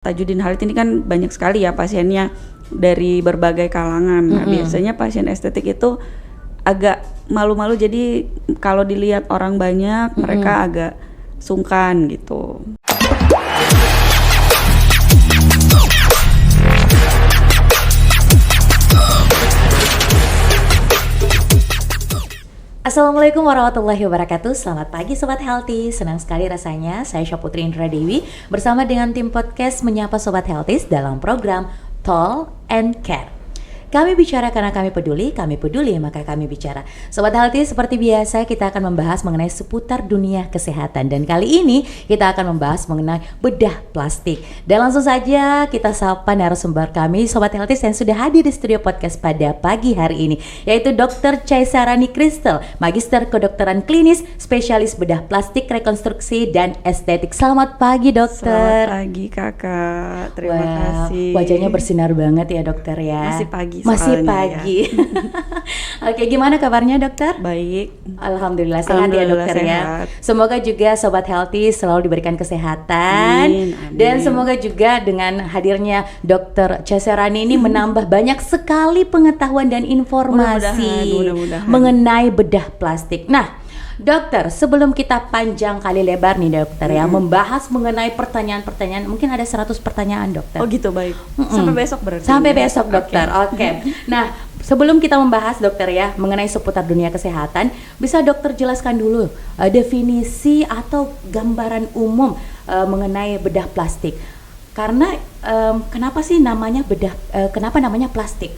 Tajudin Halid ini kan banyak sekali ya pasiennya dari berbagai kalangan. Nah, biasanya pasien estetik itu agak malu-malu, jadi kalau dilihat orang banyak mereka agak sungkan gitu. Assalamualaikum warahmatullahi wabarakatuh. Selamat pagi Sobat Healthy. Senang sekali rasanya saya Syaputri Indra Dewi bersama dengan tim podcast menyapa Sobat Healthy dalam program Tall and Care. Kami bicara karena kami peduli maka kami bicara. Sobat Healthy, seperti biasa kita akan membahas mengenai seputar dunia kesehatan. Dan kali ini kita akan membahas mengenai bedah plastik. Dan langsung saja kita sapa narasumber kami Sobat Healthy yang sudah hadir di studio podcast pada pagi hari ini, yaitu Dr. Caesarani Crystal, Magister Kedokteran Klinis, Spesialis Bedah Plastik, Rekonstruksi, dan Estetik. Selamat pagi dokter. Selamat pagi kakak, terima kasih. Wajahnya bersinar banget ya dokter ya. Masih pagi. Ya. Oke, gimana kabarnya dokter? Baik. Alhamdulillah sehat ya dokter ya. Semoga juga Sobat Healthy selalu diberikan kesehatan. Amin. Dan semoga juga dengan hadirnya Dr. Caesarani ini menambah banyak sekali pengetahuan dan informasi mudah-mudahan. mengenai bedah plastik. Nah, dokter, sebelum kita panjang kali lebar nih dokter ya, membahas mengenai pertanyaan-pertanyaan, mungkin ada 100 pertanyaan dokter. Oh gitu, baik. Sampai besok berarti. Sampai besok dokter. Oke. Nah, sebelum kita membahas dokter ya mengenai seputar dunia kesehatan, bisa dokter jelaskan dulu definisi atau gambaran umum mengenai bedah plastik. Karena kenapa sih namanya bedah? Kenapa namanya plastik?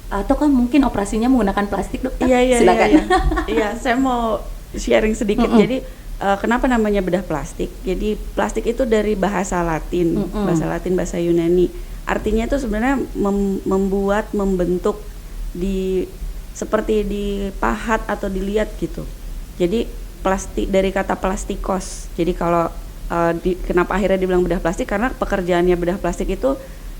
Atau kan mungkin operasinya menggunakan plastik dokter? Iya, silakan. Iya, saya mau sharing sedikit. Jadi kenapa namanya bedah plastik? Jadi plastik itu dari bahasa Latin, bahasa Yunani. Artinya itu sebenarnya membentuk seperti dipahat atau dilihat gitu. Jadi plastik dari kata plastikos. Jadi kalau kenapa akhirnya dibilang bedah plastik? Karena pekerjaannya bedah plastik itu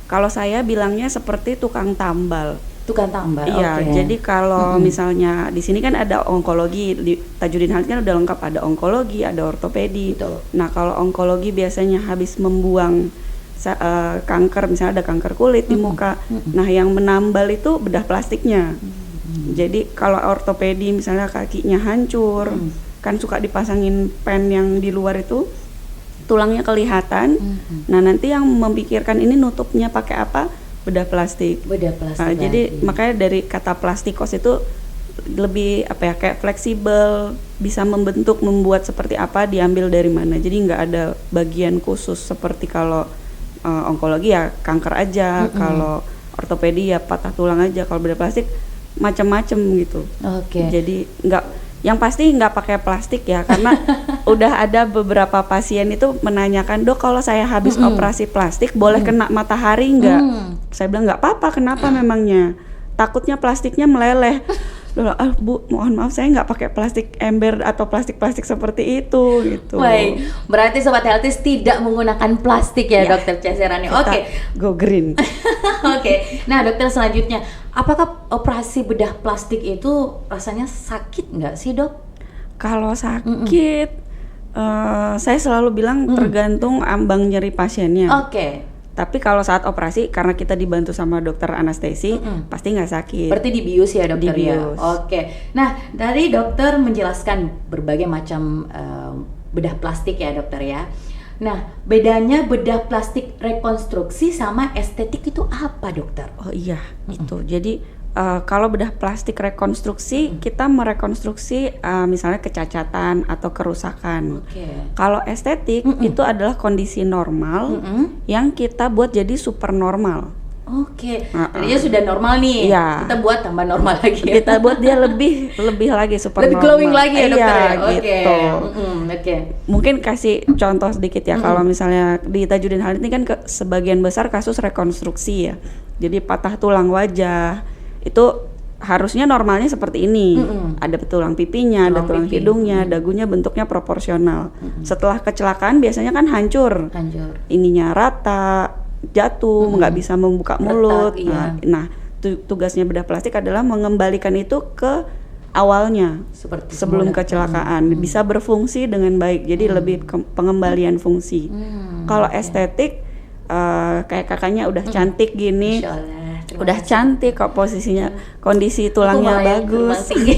kalau saya bilangnya seperti tukang tambal. Tukang tambal. Iya, okay. Jadi kalau misalnya di sini kan ada onkologi, di Tajudin Halid kan udah lengkap, ada onkologi, ada ortopedi. Betul. Nah, kalau onkologi biasanya habis membuang kanker, misalnya ada kanker kulit di muka. Nah, yang menambal itu bedah plastiknya. Jadi kalau ortopedi misalnya kakinya hancur, kan suka dipasangin pen yang di luar itu, tulangnya kelihatan. Nah, nanti yang memikirkan ini nutupnya pakai apa? Bedah plastik. Bedah plastik. Jadi makanya dari kata plastikos itu lebih kayak fleksibel, bisa membuat seperti apa, diambil dari mana. Jadi nggak ada bagian khusus seperti kalau onkologi ya kanker aja, kalau ortopedi ya patah tulang aja, kalau bedah plastik macam-macam gitu. Oke. Jadi yang pasti nggak pakai plastik ya, karena udah ada beberapa pasien itu menanyakan, dok kalau saya habis operasi plastik boleh kena matahari nggak? Saya bilang nggak apa-apa, kenapa memangnya? Takutnya plastiknya meleleh. Bu, mohon maaf saya nggak pakai plastik ember atau plastik seperti itu gitu. Baik, berarti Sobat Healthy tidak menggunakan plastik ya dokter Caesarani. Oke. Go green. Oke. Nah dokter, selanjutnya, apakah operasi bedah plastik itu rasanya sakit nggak sih dok? Kalau sakit, saya selalu bilang tergantung ambang nyeri pasiennya. Oke. Tapi kalau saat operasi, karena kita dibantu sama dokter anestesi, pasti nggak sakit. Berarti dibius ya dokter dibius. ya? Oke. Nah, tadi dokter menjelaskan berbagai macam bedah plastik ya dokter ya. Nah, bedanya bedah plastik rekonstruksi sama estetik itu apa dokter? Oh iya, itu. Jadi kalau bedah plastik rekonstruksi, kita merekonstruksi misalnya kecacatan atau kerusakan. Kalau estetik itu adalah kondisi normal yang kita buat jadi super normal. Tadinya sudah normal nih, kita buat tambah normal lagi. Kita buat dia lebih lagi super lebih normal. Lebih glowing lagi ya dokter ya? Gitu. Mungkin kasih contoh sedikit ya, kalau misalnya di Tajudin Halid ini kan sebagian besar kasus rekonstruksi ya. Jadi patah tulang wajah, itu harusnya normalnya seperti ini. Ada tulang pipinya, ada tulang hidungnya, dagunya bentuknya proporsional. Setelah kecelakaan biasanya kan hancur. Ininya rata, jatuh, nggak bisa membuka mulut. Retak, Nah, tugasnya bedah plastik adalah mengembalikan itu ke awalnya, seperti sebelum kecelakaan, bisa berfungsi dengan baik. Jadi lebih pengembalian fungsi. Kalau estetik kayak kakaknya udah cantik gini. Masya Allah, terima Udah kasih. cantik kok posisinya, kondisi tulangnya Aku malah yang bagus. tulang tinggi.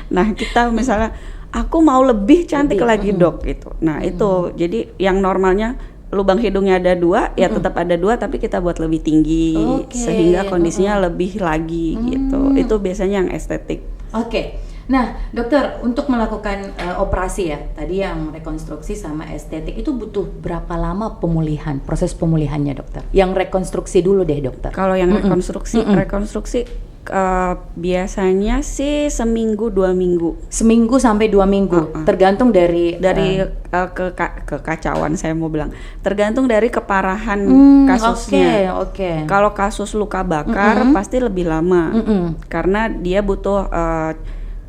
Nah kita misalnya aku mau lebih cantik Lebih, lagi dok gitu. Nah itu jadi yang normalnya lubang hidungnya ada 2 ya tetap ada 2 tapi kita buat lebih tinggi Oke. sehingga kondisinya lebih lagi gitu. Itu biasanya yang estetik. Oke, nah dokter untuk melakukan operasi ya, tadi yang rekonstruksi sama estetik itu butuh berapa lama pemulihan, proses pemulihannya dokter? Yang rekonstruksi dulu deh dokter. Kalau yang rekonstruksi biasanya sih seminggu 2 minggu. Seminggu sampai 2 minggu, tergantung dari Kekacauan saya mau bilang tergantung dari keparahan kasusnya. Oke. Kalau kasus luka bakar pasti lebih lama karena dia butuh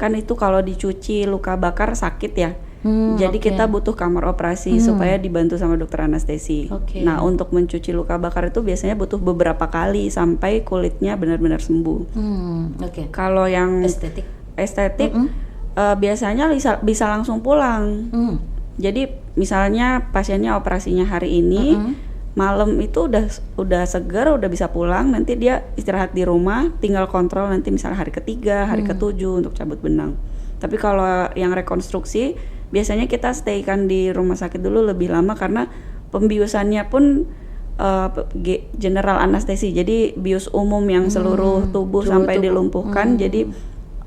kan itu kalau dicuci luka bakar sakit ya. Jadi kita butuh kamar operasi supaya dibantu sama dokter anestesi. Oke. Nah untuk mencuci luka bakar itu biasanya butuh beberapa kali sampai kulitnya benar-benar sembuh. Oke. Kalau yang Estetik. biasanya bisa langsung pulang. Jadi misalnya pasiennya operasinya hari ini, malam itu udah segar, udah bisa pulang. Nanti dia istirahat di rumah, tinggal kontrol nanti misalnya hari ke-3, hari ke-7 untuk cabut benang. Tapi kalau yang rekonstruksi biasanya kita stay kan di rumah sakit dulu lebih lama karena pembiusannya pun general anestesi. Jadi bius umum yang seluruh tubuh sampai dilumpuhkan. Jadi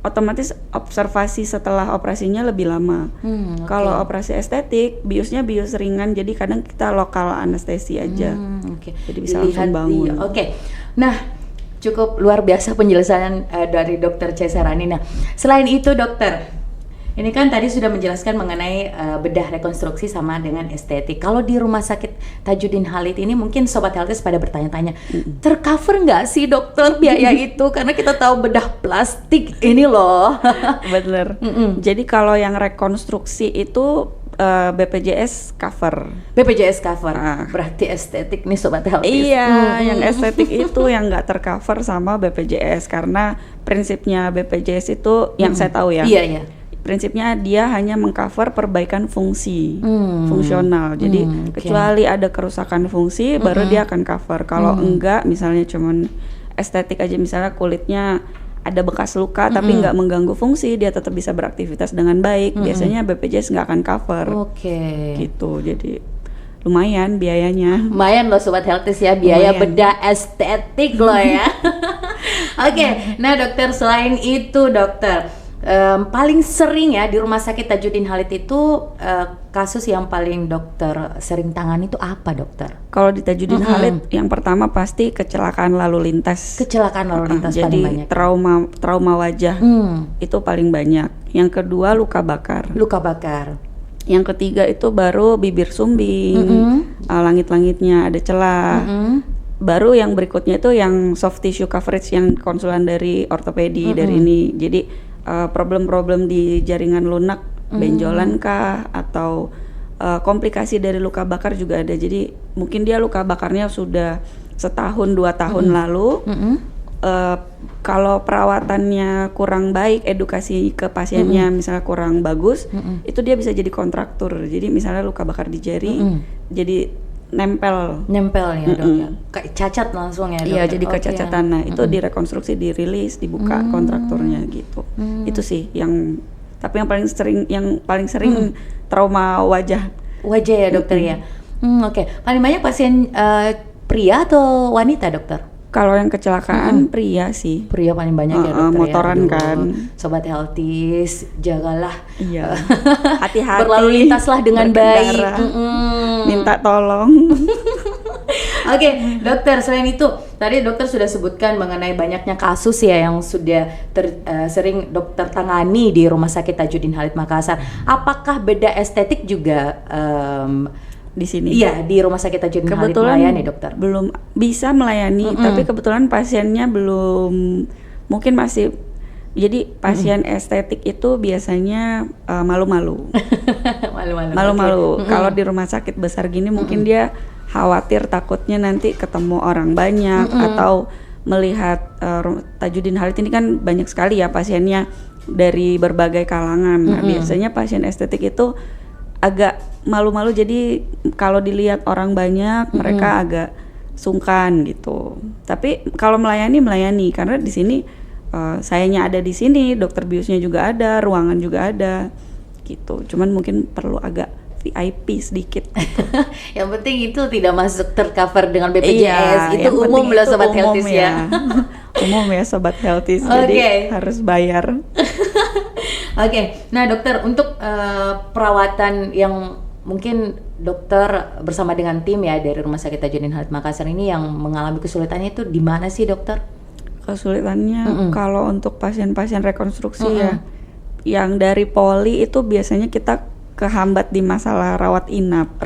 otomatis observasi setelah operasinya lebih lama. Kalau operasi estetik, biusnya bius ringan, jadi kadang kita lokal anestesi aja. Jadi bisa langsung bangun. Iya. Oke. Nah, cukup luar biasa penjelasan dari Dokter Cesarani. Nah, selain itu dokter, ini kan tadi sudah menjelaskan mengenai bedah rekonstruksi sama dengan estetik. Kalau di Rumah Sakit Tajudin Halid ini mungkin Sobat Healthies pada bertanya-tanya, tercover nggak sih dokter biaya itu? Karena kita tahu bedah plastik ini loh. Bener. Jadi kalau yang rekonstruksi itu BPJS cover. BPJS cover. Berarti estetik nih Sobat Healthies. Iya, yang estetik itu yang nggak tercover sama BPJS karena prinsipnya BPJS itu yang saya tahu ya. Iya, iya. Prinsipnya dia hanya mengcover perbaikan fungsi fungsional. Jadi kecuali ada kerusakan fungsi baru dia akan cover. Kalau enggak misalnya cuman estetik aja, misalnya kulitnya ada bekas luka tapi nggak mengganggu fungsi, dia tetap bisa beraktivitas dengan baik. Biasanya BPJS nggak akan cover. Gitu. Jadi lumayan biayanya. Lumayan loh Sobat Healthies ya, biaya bedah estetik loh ya. Oke, nah dokter, selain itu dokter, paling sering ya di Rumah Sakit Tajudin Halid itu kasus yang paling dokter sering tangani itu apa dokter? Kalau di Tajudin Halid yang pertama pasti kecelakaan lalu lintas. Kecelakaan lalu lintas jadi paling banyak. trauma wajah itu paling banyak. Yang kedua luka bakar. Luka bakar. Yang ketiga itu baru bibir sumbing, langit-langitnya ada celah. Baru yang berikutnya itu yang soft tissue coverage yang konsulan dari ortopedi dari ini. Jadi problem-problem di jaringan lunak, benjolan kah atau komplikasi dari luka bakar juga ada. Jadi mungkin dia luka bakarnya sudah 1-2 tahun lalu. Kalau perawatannya kurang baik, edukasi ke pasiennya misalnya kurang bagus, itu dia bisa jadi kontraktur. Jadi misalnya luka bakar di jari, jadi nempel ya dok ya, kayak cacat langsung ya dok. Iya, jadi kecacatan. Nah itu direkonstruksi, dirilis, dibuka kontrakturnya gitu. Itu sih yang, tapi yang paling sering trauma wajah ya dokter ya. Oke. Paling banyak pasien pria atau wanita dokter? Kalau yang kecelakaan pria sih. Pria paling banyak ya dokter. Motoran ya. kan. Sobat Healthies, jagalah. Iya. Hati-hati. Berlalu lintaslah dengan baik. Minta tolong. Oke, dokter, selain itu tadi dokter sudah sebutkan mengenai banyaknya kasus ya yang sudah sering dokter tangani di Rumah Sakit Tajudin Halid Makassar. Apakah bedah estetik juga di sini? Iya, di Rumah Sakit Tajudin Halid melayani dokter? Belum bisa melayani, tapi kebetulan pasiennya belum, mungkin masih. Jadi pasien estetik itu biasanya malu-malu. Malu-malu. Kalau di rumah sakit besar gini mungkin dia khawatir, takutnya nanti ketemu orang banyak atau melihat Tajudin Halid ini kan banyak sekali ya pasiennya dari berbagai kalangan. Nah, biasanya pasien estetik itu agak malu-malu, jadi kalau dilihat orang banyak mereka agak sungkan gitu. Tapi kalau melayani karena di sini sayanya ada di sini, dokter biusnya juga ada, ruangan juga ada gitu. Cuman mungkin perlu agak VIP sedikit gitu. Yang penting itu tidak masuk tercover dengan BPJS. Itu umum loh Sobat Healthies ya. Umum ya Sobat Healthies, jadi harus bayar. Oke. Nah dokter, untuk perawatan yang mungkin dokter bersama dengan tim ya dari Rumah Sakit Tajudin Halid Makassar ini yang mengalami kesulitannya itu di mana sih dokter? Kesulitannya kalau untuk pasien-pasien rekonstruksi ya, yang dari poli itu biasanya kita kehambat di masalah rawat inap.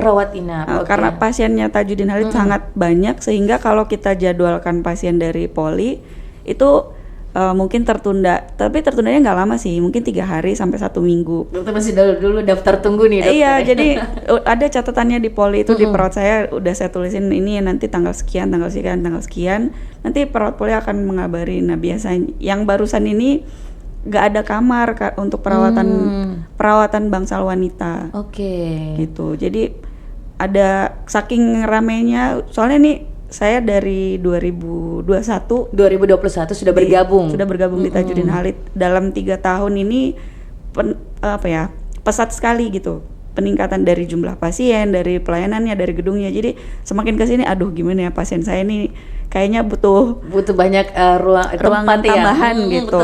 Karena pasiennya Tajudin Halid sangat banyak, sehingga kalau kita jadwalkan pasien dari poli itu mungkin tertunda. Tapi tertundanya nggak lama sih, mungkin 3 hari sampai 1 minggu. Dokter masih dulu daftar tunggu nih dokter. Iya, jadi ada catatannya di poli itu di perawat saya udah saya tulisin ini nanti tanggal sekian. Nanti perawat poli akan mengabari. Nah biasanya yang barusan ini nggak ada kamar untuk perawatan bangsal wanita. Gitu. Jadi ada saking ramainya, soalnya nih saya dari 2021 sudah bergabung. Sudah bergabung di Tajudin Halid. Dalam 3 tahun ini pesat sekali gitu. Peningkatan dari jumlah pasien, dari pelayanannya, dari gedungnya. Jadi semakin kesini, aduh gimana ya pasien saya ini kayaknya butuh banyak ruangan tambahan gitu.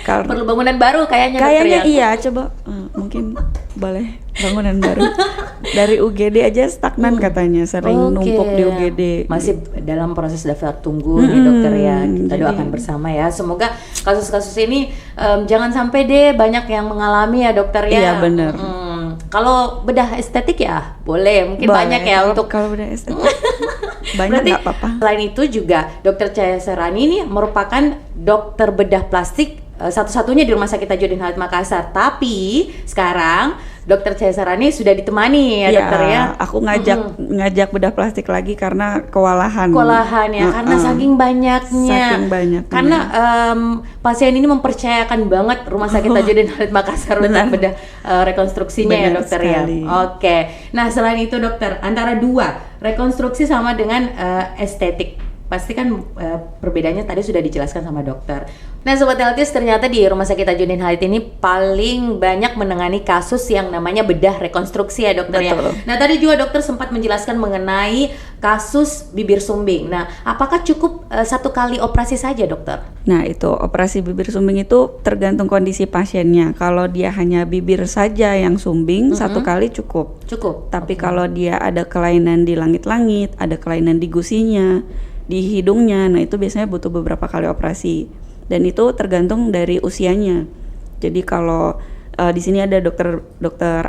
Perlu bangunan baru kayaknya iya, coba mungkin boleh bangunan baru. Dari UGD aja stagnan katanya, sering numpuk di UGD. Masih dalam proses daftar tunggu nih dokter ya. Kita doakan bersama ya. Semoga kasus-kasus ini jangan sampai deh banyak yang mengalami ya dokter ya. Iya benar. Kalau bedah estetik ya boleh, mungkin banyak ya untuk kalau bedah estetik. Banyak nggak apa-apa. Selain itu juga Dokter Chaya Serani ini merupakan dokter bedah plastik satu-satunya di Rumah Sakit Tajudin Halid Makassar. Tapi sekarang Dokter Chaya Serani sudah ditemani ya dokter ya. Aku ngajak bedah plastik lagi karena kewalahan ya, karena saking banyaknya. Karena pasien ini mempercayakan banget Rumah Sakit Tajudin Halid Makassar untuk bedah rekonstruksinya ya dokter sekali. Oke. Nah selain itu dokter, antara dua rekonstruksi sama dengan estetik, pasti kan perbedaannya tadi sudah dijelaskan sama dokter. Nah Sobat Healthies, ternyata di Rumah Sakit Tajudin Halid ini paling banyak menangani kasus yang namanya bedah rekonstruksi ya dokter. Betul. Ya. Nah tadi juga dokter sempat menjelaskan mengenai kasus bibir sumbing. Nah apakah cukup 1 kali operasi saja dokter? Nah itu operasi bibir sumbing itu tergantung kondisi pasiennya. Kalau dia hanya bibir saja yang sumbing 1 kali cukup. Tapi kalau dia ada kelainan di langit-langit, ada kelainan di gusinya, di hidungnya, nah itu biasanya butuh beberapa kali operasi. Dan itu tergantung dari usianya. Jadi kalau di sini ada dokter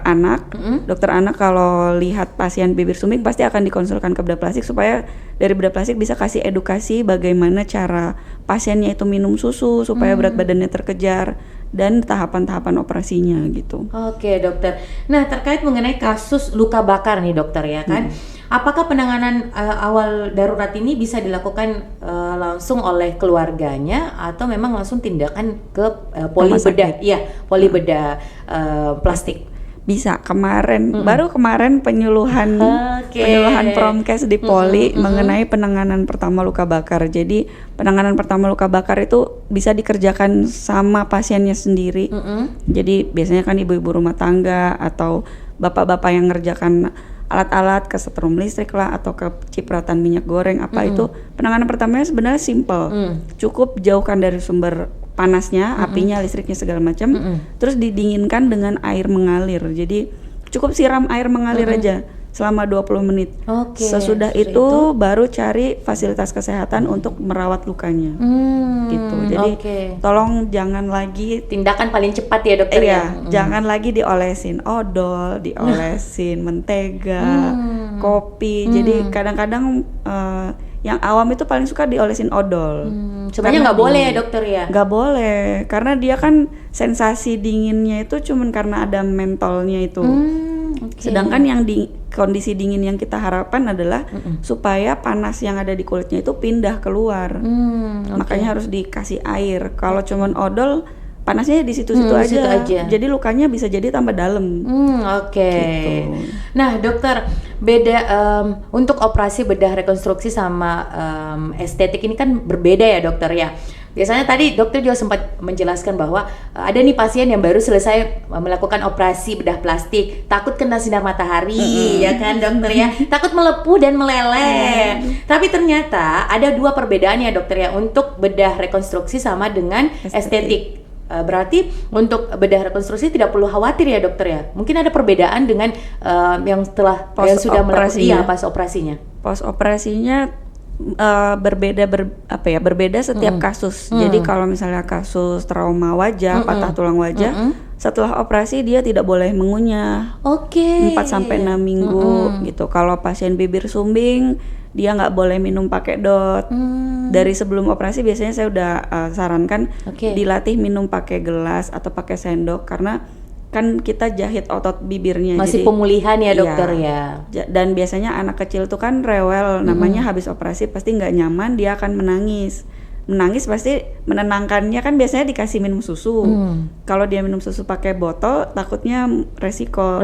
anak, dokter anak kalau lihat pasien bibir sumbing pasti akan dikonsulkan ke bedah plastik, supaya dari bedah plastik bisa kasih edukasi bagaimana cara pasiennya itu minum susu supaya berat badannya terkejar dan tahapan-tahapan operasinya gitu. Oke dokter. Nah terkait mengenai kasus luka bakar nih dokter ya kan. Apakah penanganan awal darurat ini bisa dilakukan langsung oleh keluarganya atau memang langsung tindakan ke poli bedah plastik? Bisa. Baru kemarin penyuluhan promkes di poli mengenai penanganan pertama luka bakar. Jadi penanganan pertama luka bakar itu bisa dikerjakan sama pasiennya sendiri. Jadi biasanya kan ibu-ibu rumah tangga atau bapak-bapak yang ngerjakan alat-alat, kesetrum listrik lah atau kecipratan minyak goreng itu penanganan pertamanya sebenarnya simple. Cukup jauhkan dari sumber panasnya, apinya, listriknya segala macam, terus didinginkan dengan air mengalir. Jadi cukup siram air mengalir aja selama 20 menit. Sesudah itu baru cari fasilitas kesehatan untuk merawat lukanya. Gitu. Jadi tolong jangan lagi, tindakan paling cepat ya dokter ya. Jangan lagi diolesin odol, diolesin mentega, kopi. Jadi kadang-kadang yang awam itu paling suka diolesin odol. Sebenarnya nggak boleh ya dokter ya? Nggak boleh, karena dia kan sensasi dinginnya itu cuman karena ada mentolnya itu. Sedangkan yang kondisi dingin yang kita harapkan adalah supaya panas yang ada di kulitnya itu pindah keluar. Makanya harus dikasih air. Kalau cuman odol, panasnya di situ-situ Di situ aja. aja. Jadi lukanya bisa jadi tambah dalam. Oke. Gitu. Nah, dokter, beda untuk operasi bedah rekonstruksi sama estetik ini kan berbeda ya, dokter ya. Biasanya tadi dokter juga sempat menjelaskan bahwa ada nih pasien yang baru selesai melakukan operasi bedah plastik, takut kena sinar matahari, ya kan dokter ya, takut melepuh dan meleleh. Tapi ternyata ada dua perbedaan ya dokter ya untuk bedah rekonstruksi sama dengan estetik. Berarti untuk bedah rekonstruksi tidak perlu khawatir ya dokter ya. Mungkin ada perbedaan dengan yang setelah yang sudah melakukan pas operasinya. Pos operasinya berbeda setiap kasus. Jadi kalau misalnya kasus trauma wajah, patah tulang wajah, setelah operasi dia tidak boleh mengunyah. 4 sampai 6 minggu gitu. Kalau pasien bibir sumbing, dia nggak boleh minum pakai dot. Dari sebelum operasi biasanya saya udah sarankan dilatih minum pakai gelas atau pakai sendok, karena kan kita jahit otot bibirnya. Masih jadi, pemulihan ya dokter ya. Dan biasanya anak kecil tuh kan rewel, namanya habis operasi pasti nggak nyaman, dia akan menangis pasti menenangkannya kan biasanya dikasih minum susu. Kalau dia minum susu pakai botol takutnya resiko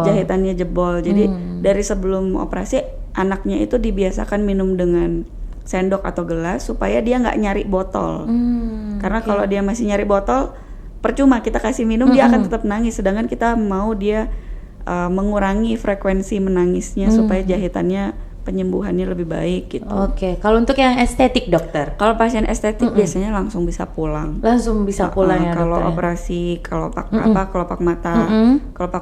jahitannya jebol. Jadi dari sebelum operasi anaknya itu dibiasakan minum dengan sendok atau gelas supaya dia nggak nyari botol. Karena kalau dia masih nyari botol, percuma kita kasih minum, dia akan tetap nangis. Sedangkan kita mau dia mengurangi frekuensi menangisnya supaya jahitannya penyembuhannya lebih baik gitu. Kalau untuk yang estetik dokter? Kalau pasien estetik biasanya langsung bisa pulang. Langsung bisa pulang ya kalau dokter. operasi kelopak kelopak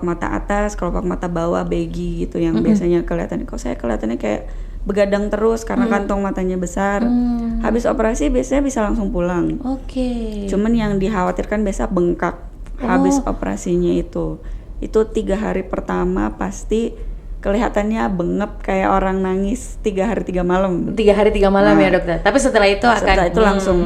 mata atas, kelopak mata bawah, baggy gitu yang biasanya kelihatannya kayak begadang terus karena kantong matanya besar. Habis operasi biasanya bisa langsung pulang. Cuman yang dikhawatirkan biasa bengkak habis operasinya itu 3 hari pertama pasti kelihatannya bengep kayak orang nangis 3 hari 3 malam. 3 hari 3 malam ya dokter. Tapi setelah itu langsung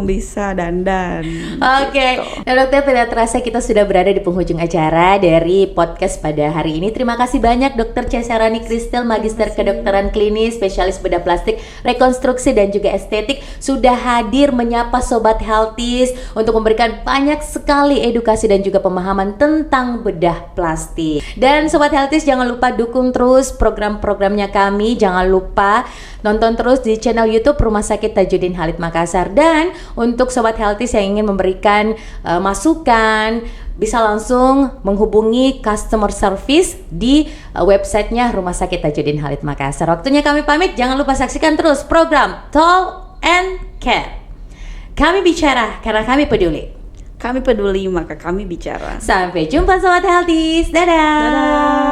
bisa dandan. Nah dokter, tidak terasa kita sudah berada di penghujung acara dari podcast pada hari ini. Terima kasih banyak Dokter Cesarani Kristel, Magister Kedokteran Klinis, spesialis bedah plastik, rekonstruksi dan juga estetik, sudah hadir menyapa Sobat Healthies untuk memberikan banyak sekali edukasi dan juga pemahaman tentang bedah plastik. Dan Sobat Healthies, jangan lupa dukung terus program-programnya kami. Jangan lupa nonton terus di channel YouTube Rumah Sakit Tajudin Halid Makassar. Dan untuk Sobat Healthies yang ingin memberikan masukan, bisa langsung menghubungi customer service di websitenya Rumah Sakit Tajudin Halid Makassar. Waktunya kami pamit. Jangan lupa saksikan terus program Tall and Care. Kami bicara karena kami peduli. Kami peduli, maka kami bicara. Sampai jumpa Sobat Healthies. Dadah.